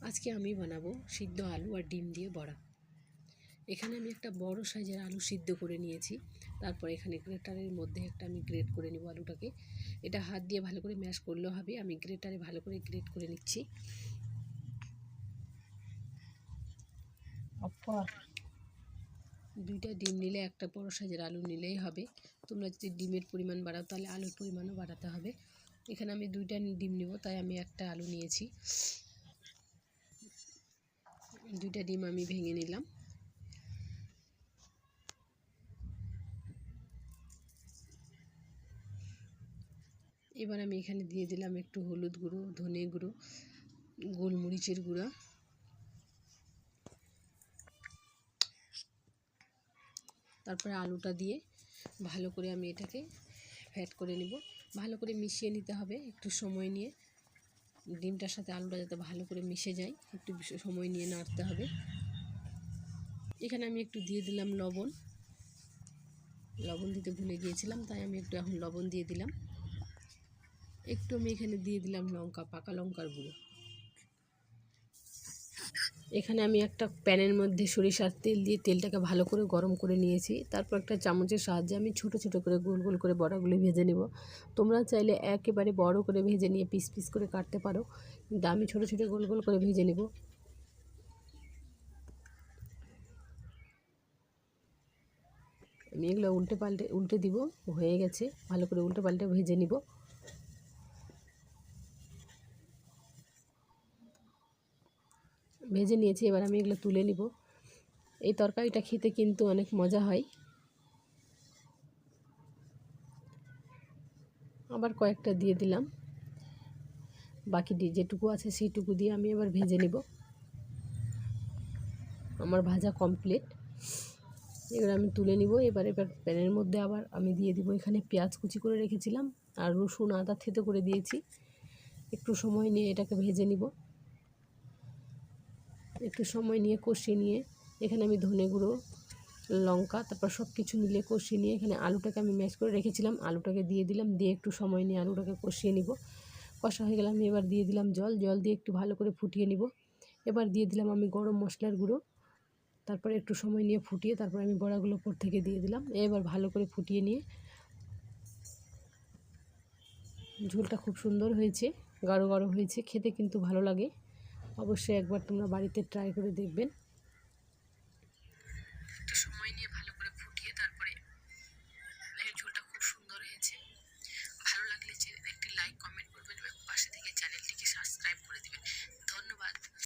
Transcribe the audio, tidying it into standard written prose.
আজকে আমি বানাবো সিদ্ধ আলু আর ডিম দিয়ে বড়া। এখানে আমি একটা বড় সাইজের আলু সিদ্ধ করে নিয়েছি। তারপর এখানে গ্রেটারের মধ্যে আমি গ্রেট করে নেব আলুটাকে। এটা হাত দিয়ে ভালো করে ম্যাশ করলেও হবে, আমি গ্রেটারে ভালো করে গ্রেট করে নিচ্ছি। দুইটা ডিম নিলে একটা বড় সাইজের আলু নিলেই হবে। তোমরা যদি ডিমের পরিমাণ বাড়াও তাহলে আলুর পরিমাণও বাড়াতে হবে। এখানে আমি দুইটা ডিম নেব, তাই আমি একটা আলু নিয়েছি। দুইটা ডিম আমি ভেঙে নিলাম। এবার আমি এখানে দিয়ে দিলাম একটু হলুদ গুঁড়ো, ধনে গুঁড়ো, গোলমরিচের গুঁড়া, তারপরে আলুটা দিয়ে ভালো করে আমি এটাকে ফ্যাট করে নেব। ভালো করে মিশিয়ে নিতে হবে একটু সময় নিয়ে। ডিমটার সাথে আলুটা যাতে ভালো করে মিশে যায়, একটু সময় নিয়ে নাড়তে হবে। এখানে আমি একটু দিয়ে দিলাম লবণ দিতে ভুলে গিয়েছিলাম, তাই আমি একটু এখন লবণ দিয়ে দিলাম। একটু আমি এখানে দিয়ে দিলাম পাকা লঙ্কার গুঁড়ো। এখানে আমি একটা প্যানের মধ্যে সরিষার তেল দিয়ে তেলটাকে ভালো করে গরম করে নিয়েছি। তারপর একটা চামচের সাহায্যে আমি ছোট ছোট করে গোল গোল করে বড়াগুলি ভেজে নেব। তোমরা চাইলে একেবারে বড় করে ভেজে নিয়ে পিস পিস করে কাটতে পারো, কিন্তু আমি ছোট ছোট গোল গোল করে ভেজে নেব। আমি এগুলো উল্টে দিব। হয়ে গেছে, ভালো করে উল্টে পাল্টে ভেজে নিব। ভেজে নিয়েছি, এবার আমি এগুলো তুলে নিব। এই তরকারিটা খেতে কিন্তু অনেক মজা হয়। আবার কয়েকটা দিয়ে দিলাম, বাকি যেটুকু আছে সেইটুকু দিয়ে আমি এবার ভেজে নেব। আমার ভাজা কমপ্লিট, এবার আমি তুলে নিব। এবার প্যানের মধ্যে আবার আমি দিয়ে দিব এখানে পেঁয়াজ কুচি করে রেখেছিলাম আর রসুন আদা থেতো করে দিয়েছি। একটু সময় নিয়ে এটাকে ভেজে নিব। একটু সময় নিয়ে কষিয়ে নিয়ে এখানে আমি ধনে গুঁড়ো, লঙ্কা, তারপর সব কিছু মিলিয়ে কষিয়ে নিয়ে এখানে আলুটাকে আমি ম্যাশ করে রেখেছিলাম, আলুটাকে দিয়ে দিলাম। দিয়ে একটু সময় নিয়ে আলুটাকে কষিয়ে নিব। কষা হয়ে গেলে আমি এবার দিয়ে দিলাম জল দিয়ে একটু ভালো করে ফুটিয়ে নিব। এবার দিয়ে দিলাম আমি গরম মশলার গুঁড়ো। তারপরে একটু সময় নিয়ে ফুটিয়ে তারপর আমি বড়াগুলো উপর থেকে দিয়ে দিলাম। এবার ভালো করে ফুটিয়ে নিয়ে, ঝোলটা খুব সুন্দর হয়েছে, গাঢ় গাঢ় হয়েছে, খেতে কিন্তু ভালো লাগে। অবশ্যই একবার তোমরা বাড়িতে ট্রাই করে দেখবেন।